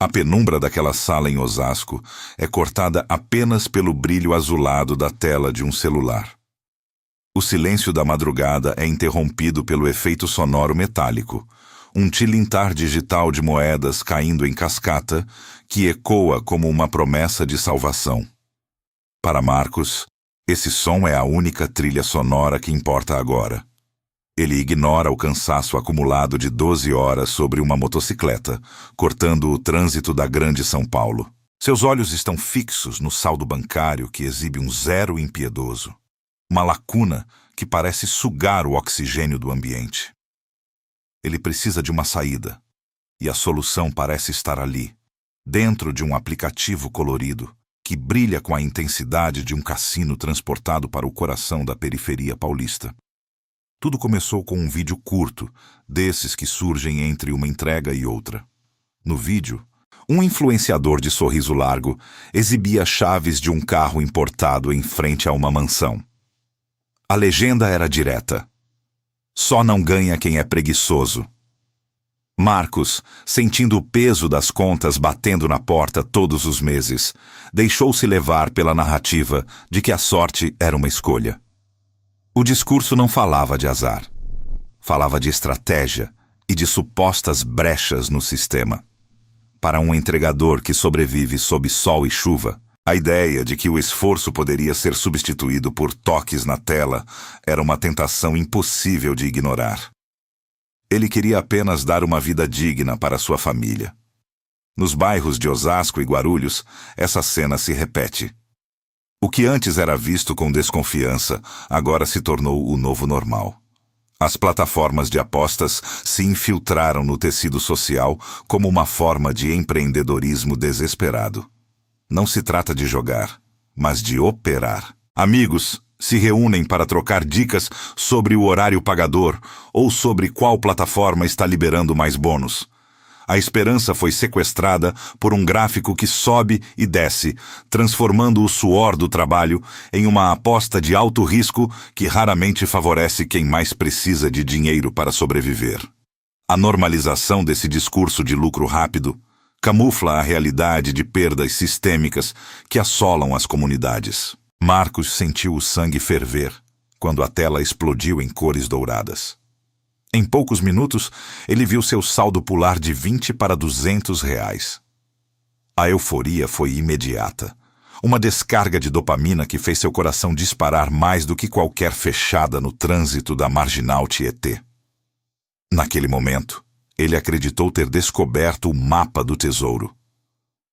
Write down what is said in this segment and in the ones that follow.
A penumbra daquela sala em Osasco é cortada apenas pelo brilho azulado da tela de um celular. O silêncio da madrugada é interrompido pelo efeito sonoro metálico, um tilintar digital de moedas caindo em cascata que ecoa como uma promessa de salvação. Para Marcos, esse som é a única trilha sonora que importa agora. Ele ignora o cansaço acumulado de 12 horas sobre uma motocicleta, cortando o trânsito da grande São Paulo. Seus olhos estão fixos no saldo bancário que exibe um zero impiedoso. Uma lacuna que parece sugar o oxigênio do ambiente. Ele precisa de uma saída, e a solução parece estar ali, dentro de um aplicativo colorido, que brilha com a intensidade de um cassino transportado para o coração da periferia paulista. Tudo começou com um vídeo curto, desses que surgem entre uma entrega e outra. No vídeo, um influenciador de sorriso largo exibia chaves de um carro importado em frente a uma mansão. A legenda era direta. Só não ganha quem é preguiçoso. Marcos, sentindo o peso das contas batendo na porta todos os meses, deixou-se levar pela narrativa de que a sorte era uma escolha. O discurso não falava de azar. Falava de estratégia e de supostas brechas no sistema. Para um entregador que sobrevive sob sol e chuva, a ideia de que o esforço poderia ser substituído por toques na tela era uma tentação impossível de ignorar. Ele queria apenas dar uma vida digna para sua família. Nos bairros de Osasco e Guarulhos, essa cena se repete. O que antes era visto com desconfiança, agora se tornou o novo normal. As plataformas de apostas se infiltraram no tecido social como uma forma de empreendedorismo desesperado. Não se trata de jogar, mas de operar. Amigos se reúnem para trocar dicas sobre o horário pagador ou sobre qual plataforma está liberando mais bônus. A esperança foi sequestrada por um gráfico que sobe e desce, transformando o suor do trabalho em uma aposta de alto risco que raramente favorece quem mais precisa de dinheiro para sobreviver. A normalização desse discurso de lucro rápido camufla a realidade de perdas sistêmicas que assolam as comunidades. Marcos sentiu o sangue ferver quando a tela explodiu em cores douradas. Em poucos minutos, ele viu seu saldo pular de 20 para R$ 200. A euforia foi imediata. Uma descarga de dopamina que fez seu coração disparar mais do que qualquer fechada no trânsito da marginal Tietê. Naquele momento, ele acreditou ter descoberto o mapa do tesouro.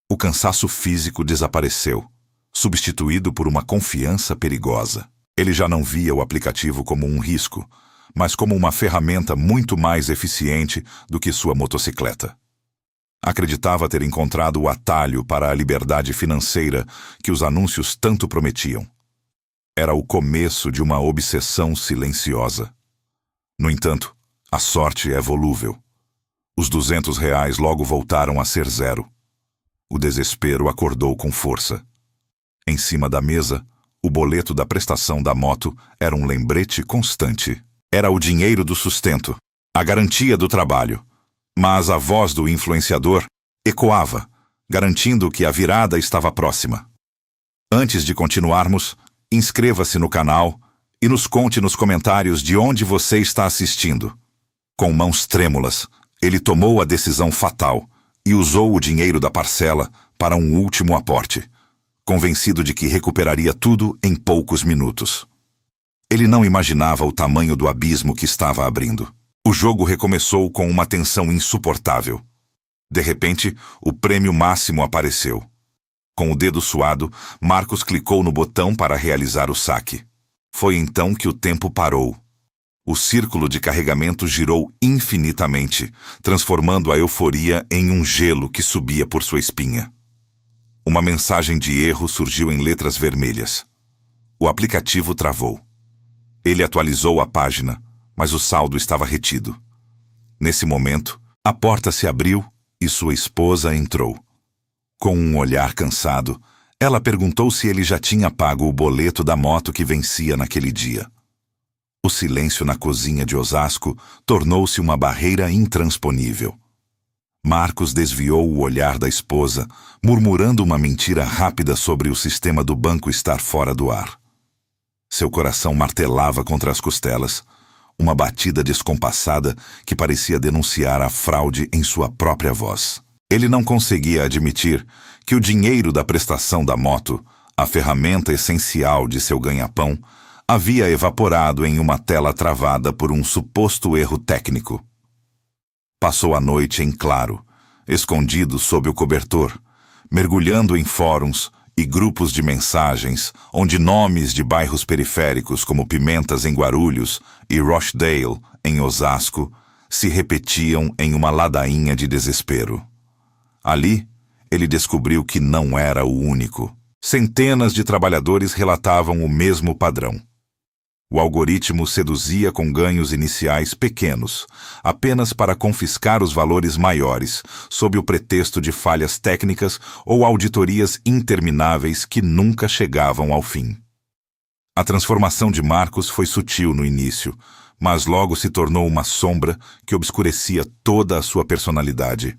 O cansaço físico desapareceu, substituído por uma confiança perigosa. Ele já não via o aplicativo como um risco, mas como uma ferramenta muito mais eficiente do que sua motocicleta. Acreditava ter encontrado o atalho para a liberdade financeira que os anúncios tanto prometiam. Era o começo de uma obsessão silenciosa. No entanto, a sorte é volúvel. Os R$ 200 logo voltaram a ser zero. O desespero acordou com força. Em cima da mesa, o boleto da prestação da moto era um lembrete constante. Era o dinheiro do sustento, a garantia do trabalho. Mas a voz do influenciador ecoava, garantindo que a virada estava próxima. Antes de continuarmos, inscreva-se no canal e nos conte nos comentários de onde você está assistindo. Com mãos trêmulas, ele tomou a decisão fatal e usou o dinheiro da parcela para um último aporte, convencido de que recuperaria tudo em poucos minutos. Ele não imaginava o tamanho do abismo que estava abrindo. O jogo recomeçou com uma tensão insuportável. De repente, o prêmio máximo apareceu. Com o dedo suado, Marcos clicou no botão para realizar o saque. Foi então que o tempo parou. O círculo de carregamento girou infinitamente, transformando a euforia em um gelo que subia por sua espinha. Uma mensagem de erro surgiu em letras vermelhas. O aplicativo travou. Ele atualizou a página, mas o saldo estava retido. Nesse momento, a porta se abriu e sua esposa entrou. Com um olhar cansado, ela perguntou se ele já tinha pago o boleto da moto que vencia naquele dia. O silêncio na cozinha de Osasco tornou-se uma barreira intransponível. Marcos desviou o olhar da esposa, murmurando uma mentira rápida sobre o sistema do banco estar fora do ar. Seu coração martelava contra as costelas, uma batida descompassada que parecia denunciar a fraude em sua própria voz. Ele não conseguia admitir que o dinheiro da prestação da moto, a ferramenta essencial de seu ganha-pão, havia evaporado em uma tela travada por um suposto erro técnico. Passou a noite em claro, escondido sob o cobertor, mergulhando em fóruns e grupos de mensagens onde nomes de bairros periféricos como Pimentas em Guarulhos e Rochdale em Osasco se repetiam em uma ladainha de desespero. Ali, ele descobriu que não era o único. Centenas de trabalhadores relatavam o mesmo padrão. O algoritmo seduzia com ganhos iniciais pequenos, apenas para confiscar os valores maiores, sob o pretexto de falhas técnicas ou auditorias intermináveis que nunca chegavam ao fim. A transformação de Marcos foi sutil no início, mas logo se tornou uma sombra que obscurecia toda a sua personalidade.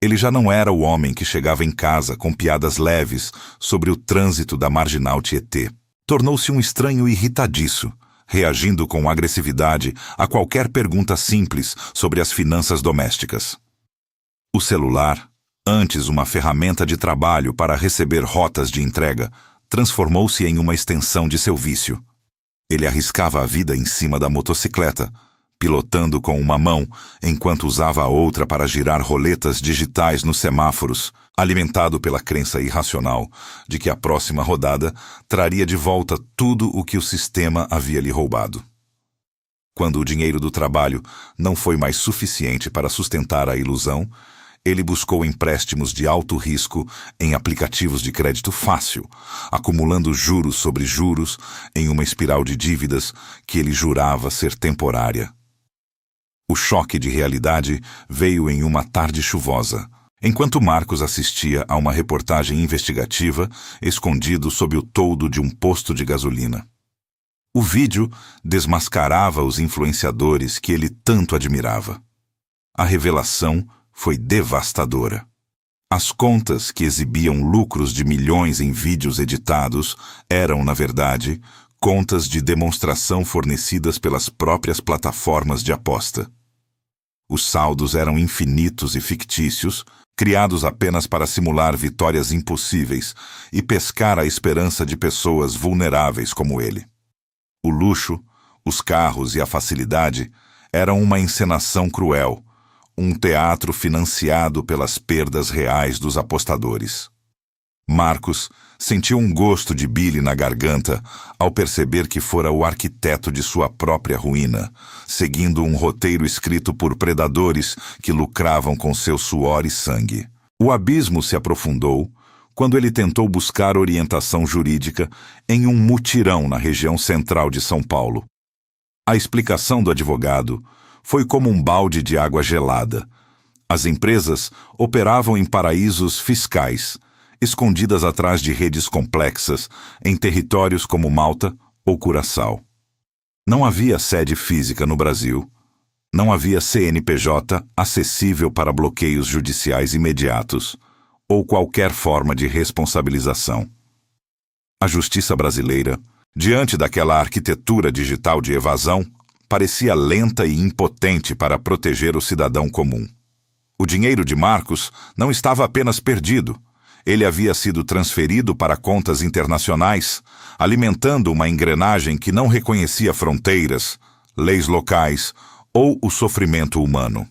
Ele já não era o homem que chegava em casa com piadas leves sobre o trânsito da Marginal Tietê. Tornou-se um estranho irritadiço, reagindo com agressividade a qualquer pergunta simples sobre as finanças domésticas. O celular, antes uma ferramenta de trabalho para receber rotas de entrega, transformou-se em uma extensão de seu vício. Ele arriscava a vida em cima da motocicleta, pilotando com uma mão, enquanto usava a outra para girar roletas digitais nos semáforos, alimentado pela crença irracional de que a próxima rodada traria de volta tudo o que o sistema havia lhe roubado. Quando o dinheiro do trabalho não foi mais suficiente para sustentar a ilusão, ele buscou empréstimos de alto risco em aplicativos de crédito fácil, acumulando juros sobre juros em uma espiral de dívidas que ele jurava ser temporária. O choque de realidade veio em uma tarde chuvosa, enquanto Marcos assistia a uma reportagem investigativa escondido sob o toldo de um posto de gasolina. O vídeo desmascarava os influenciadores que ele tanto admirava. A revelação foi devastadora. As contas que exibiam lucros de milhões em vídeos editados eram, na verdade, contas de demonstração fornecidas pelas próprias plataformas de aposta. Os saldos eram infinitos e fictícios, criados apenas para simular vitórias impossíveis e pescar a esperança de pessoas vulneráveis como ele. O luxo, os carros e a facilidade eram uma encenação cruel, um teatro financiado pelas perdas reais dos apostadores. Marcos sentiu um gosto de bile na garganta ao perceber que fora o arquiteto de sua própria ruína, seguindo um roteiro escrito por predadores que lucravam com seu suor e sangue. O abismo se aprofundou quando ele tentou buscar orientação jurídica em um mutirão na região central de São Paulo. A explicação do advogado foi como um balde de água gelada. As empresas operavam em paraísos fiscais, escondidas atrás de redes complexas em territórios como Malta ou Curaçao. Não havia sede física no Brasil. Não havia CNPJ acessível para bloqueios judiciais imediatos ou qualquer forma de responsabilização. A justiça brasileira, diante daquela arquitetura digital de evasão, parecia lenta e impotente para proteger o cidadão comum. O dinheiro de Marcos não estava apenas perdido. Ele havia sido transferido para contas internacionais, alimentando uma engrenagem que não reconhecia fronteiras, leis locais ou o sofrimento humano.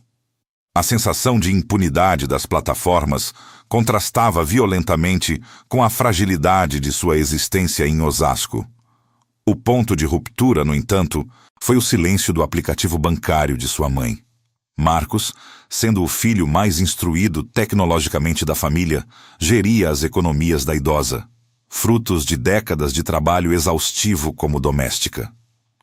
A sensação de impunidade das plataformas contrastava violentamente com a fragilidade de sua existência em Osasco. O ponto de ruptura, no entanto, foi o silêncio do aplicativo bancário de sua mãe. Marcos, sendo o filho mais instruído tecnologicamente da família, geria as economias da idosa, frutos de décadas de trabalho exaustivo como doméstica.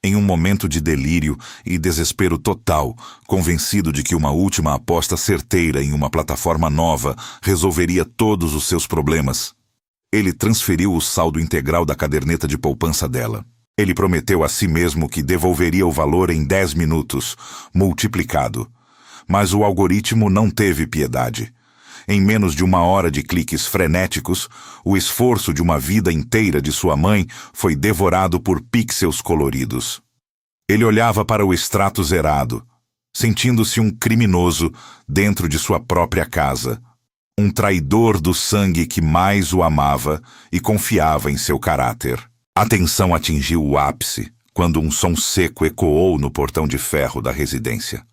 Em um momento de delírio e desespero total, convencido de que uma última aposta certeira em uma plataforma nova resolveria todos os seus problemas, ele transferiu o saldo integral da caderneta de poupança dela. Ele prometeu a si mesmo que devolveria o valor em 10 minutos, multiplicado. Mas o algoritmo não teve piedade. Em menos de 1 hora de cliques frenéticos, o esforço de uma vida inteira de sua mãe foi devorado por pixels coloridos. Ele olhava para o extrato zerado, sentindo-se um criminoso dentro de sua própria casa, um traidor do sangue que mais o amava e confiava em seu caráter. A tensão atingiu o ápice quando um som seco ecoou no portão de ferro da residência.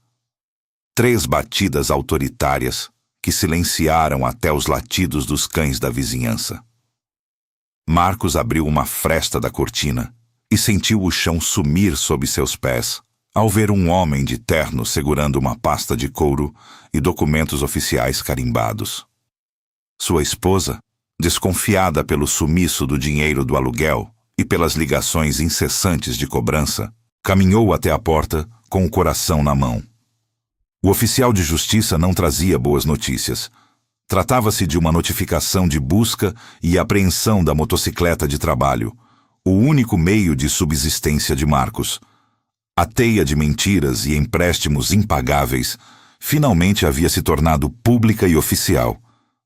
3 batidas autoritárias que silenciaram até os latidos dos cães da vizinhança. Marcos abriu uma fresta da cortina e sentiu o chão sumir sob seus pés ao ver um homem de terno segurando uma pasta de couro e documentos oficiais carimbados. Sua esposa, desconfiada pelo sumiço do dinheiro do aluguel e pelas ligações incessantes de cobrança, caminhou até a porta com o coração na mão. O oficial de justiça não trazia boas notícias. Tratava-se de uma notificação de busca e apreensão da motocicleta de trabalho, o único meio de subsistência de Marcos. A teia de mentiras e empréstimos impagáveis finalmente havia se tornado pública e oficial,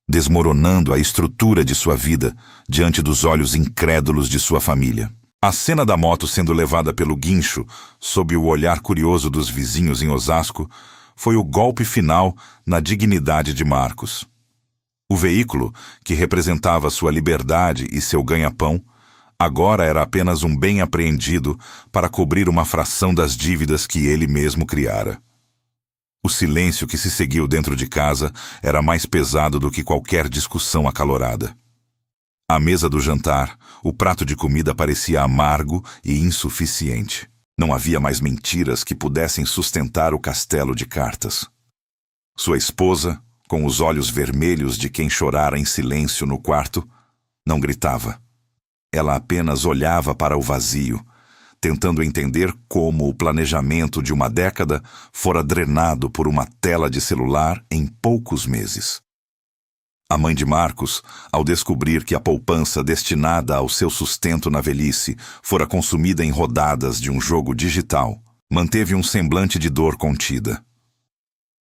desmoronando a estrutura de sua vida diante dos olhos incrédulos de sua família. A cena da moto sendo levada pelo guincho, sob o olhar curioso dos vizinhos em Osasco, foi o golpe final na dignidade de Marcos. O veículo, que representava sua liberdade e seu ganha-pão, agora era apenas um bem apreendido para cobrir uma fração das dívidas que ele mesmo criara. O silêncio que se seguiu dentro de casa era mais pesado do que qualquer discussão acalorada. À mesa do jantar, o prato de comida parecia amargo e insuficiente. Não havia mais mentiras que pudessem sustentar o castelo de cartas. Sua esposa, com os olhos vermelhos de quem chorara em silêncio no quarto, não gritava. Ela apenas olhava para o vazio, tentando entender como o planejamento de uma década fora drenado por uma tela de celular em poucos meses. A mãe de Marcos, ao descobrir que a poupança destinada ao seu sustento na velhice fora consumida em rodadas de um jogo digital, manteve um semblante de dor contida.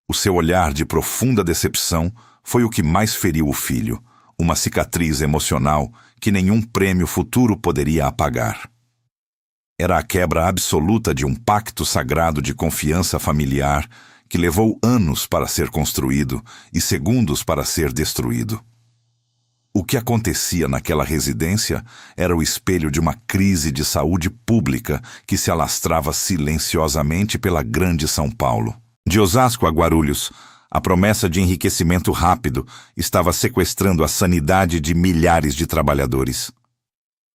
O seu olhar de profunda decepção foi o que mais feriu o filho, uma cicatriz emocional que nenhum prêmio futuro poderia apagar. Era a quebra absoluta de um pacto sagrado de confiança familiar que levou anos para ser construído e segundos para ser destruído. O que acontecia naquela residência era o espelho de uma crise de saúde pública que se alastrava silenciosamente pela grande São Paulo. De Osasco a Guarulhos, a promessa de enriquecimento rápido estava sequestrando a sanidade de milhares de trabalhadores.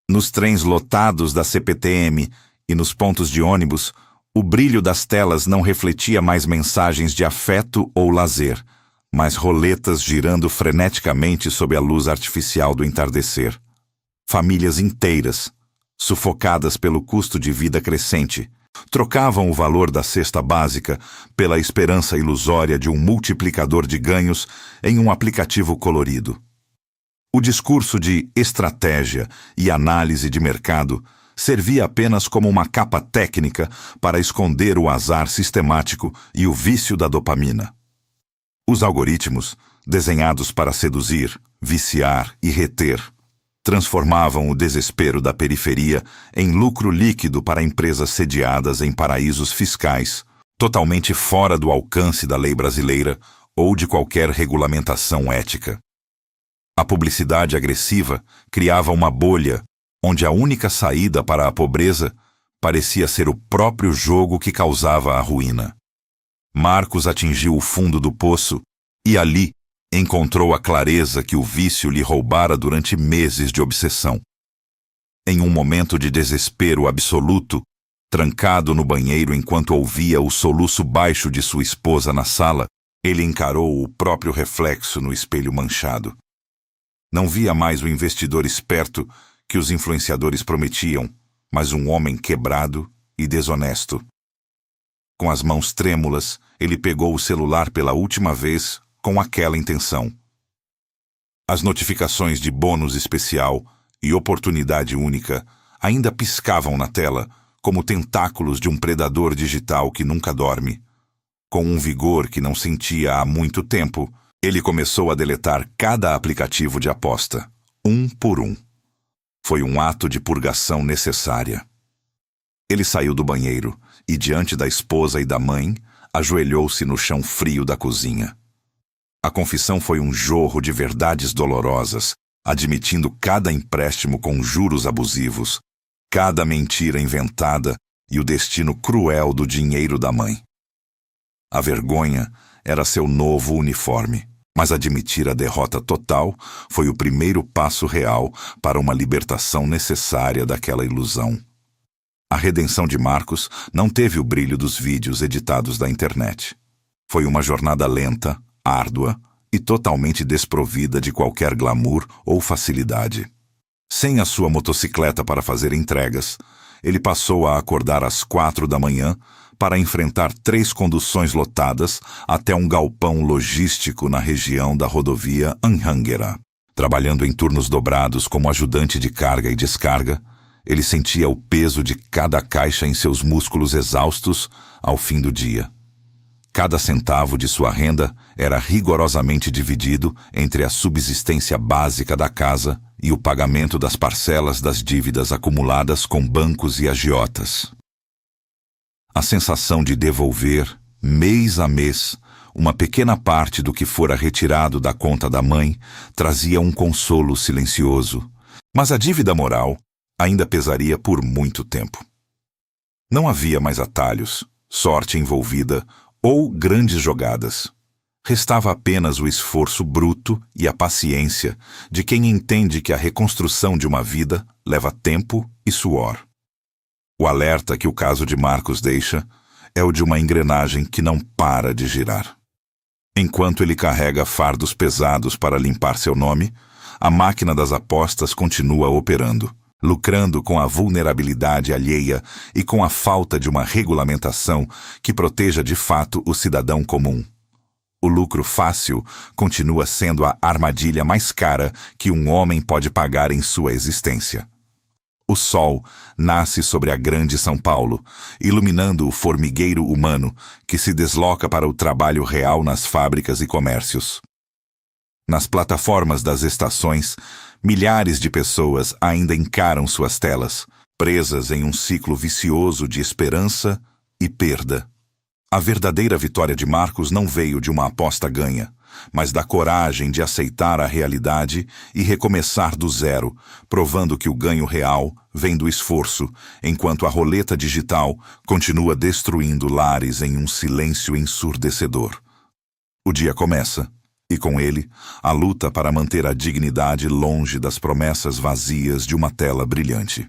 Nos trens lotados da CPTM e nos pontos de ônibus, o brilho das telas não refletia mais mensagens de afeto ou lazer, mas roletas girando freneticamente sob a luz artificial do entardecer. Famílias inteiras, sufocadas pelo custo de vida crescente, trocavam o valor da cesta básica pela esperança ilusória de um multiplicador de ganhos em um aplicativo colorido. O discurso de estratégia e análise de mercado servia apenas como uma capa técnica para esconder o azar sistemático e o vício da dopamina. Os algoritmos, desenhados para seduzir, viciar e reter, transformavam o desespero da periferia em lucro líquido para empresas sediadas em paraísos fiscais, totalmente fora do alcance da lei brasileira ou de qualquer regulamentação ética. A publicidade agressiva criava uma bolha onde a única saída para a pobreza parecia ser o próprio jogo que causava a ruína. Marcos atingiu o fundo do poço e ali encontrou a clareza que o vício lhe roubara durante meses de obsessão. Em um momento de desespero absoluto, trancado no banheiro enquanto ouvia o soluço baixo de sua esposa na sala, ele encarou o próprio reflexo no espelho manchado. Não via mais o investidor esperto que os influenciadores prometiam, mas um homem quebrado e desonesto. Com as mãos trêmulas, ele pegou o celular pela última vez com aquela intenção. As notificações de bônus especial e oportunidade única ainda piscavam na tela como tentáculos de um predador digital que nunca dorme. Com um vigor que não sentia há muito tempo, ele começou a deletar cada aplicativo de aposta, um por um. Foi um ato de purgação necessária. Ele saiu do banheiro e, diante da esposa e da mãe, ajoelhou-se no chão frio da cozinha. A confissão foi um jorro de verdades dolorosas, admitindo cada empréstimo com juros abusivos, cada mentira inventada e o destino cruel do dinheiro da mãe. A vergonha era seu novo uniforme, mas admitir a derrota total foi o primeiro passo real para uma libertação necessária daquela ilusão. A redenção de Marcos não teve o brilho dos vídeos editados da internet. Foi uma jornada lenta, árdua e totalmente desprovida de qualquer glamour ou facilidade. Sem a sua motocicleta para fazer entregas, ele passou a acordar às 4 da manhã para enfrentar 3 conduções lotadas até um galpão logístico na região da rodovia Anhanguera. Trabalhando em turnos dobrados como ajudante de carga e descarga, ele sentia o peso de cada caixa em seus músculos exaustos ao fim do dia. Cada centavo de sua renda era rigorosamente dividido entre a subsistência básica da casa e o pagamento das parcelas das dívidas acumuladas com bancos e agiotas. A sensação de devolver, mês a mês, uma pequena parte do que fora retirado da conta da mãe trazia um consolo silencioso, mas a dívida moral ainda pesaria por muito tempo. Não havia mais atalhos, sorte envolvida ou grandes jogadas. Restava apenas o esforço bruto e a paciência de quem entende que a reconstrução de uma vida leva tempo e suor. O alerta que o caso de Marcos deixa é o de uma engrenagem que não para de girar. Enquanto ele carrega fardos pesados para limpar seu nome, a máquina das apostas continua operando, lucrando com a vulnerabilidade alheia e com a falta de uma regulamentação que proteja de fato o cidadão comum. O lucro fácil continua sendo a armadilha mais cara que um homem pode pagar em sua existência. O sol nasce sobre a grande São Paulo, iluminando o formigueiro humano que se desloca para o trabalho real nas fábricas e comércios. Nas plataformas das estações, milhares de pessoas ainda encaram suas telas, presas em um ciclo vicioso de esperança e perda. A verdadeira vitória de Marcos não veio de uma aposta ganha, mas da coragem de aceitar a realidade e recomeçar do zero, provando que o ganho real vem do esforço, enquanto a roleta digital continua destruindo lares em um silêncio ensurdecedor. O dia começa. E com ele, a luta para manter a dignidade longe das promessas vazias de uma tela brilhante.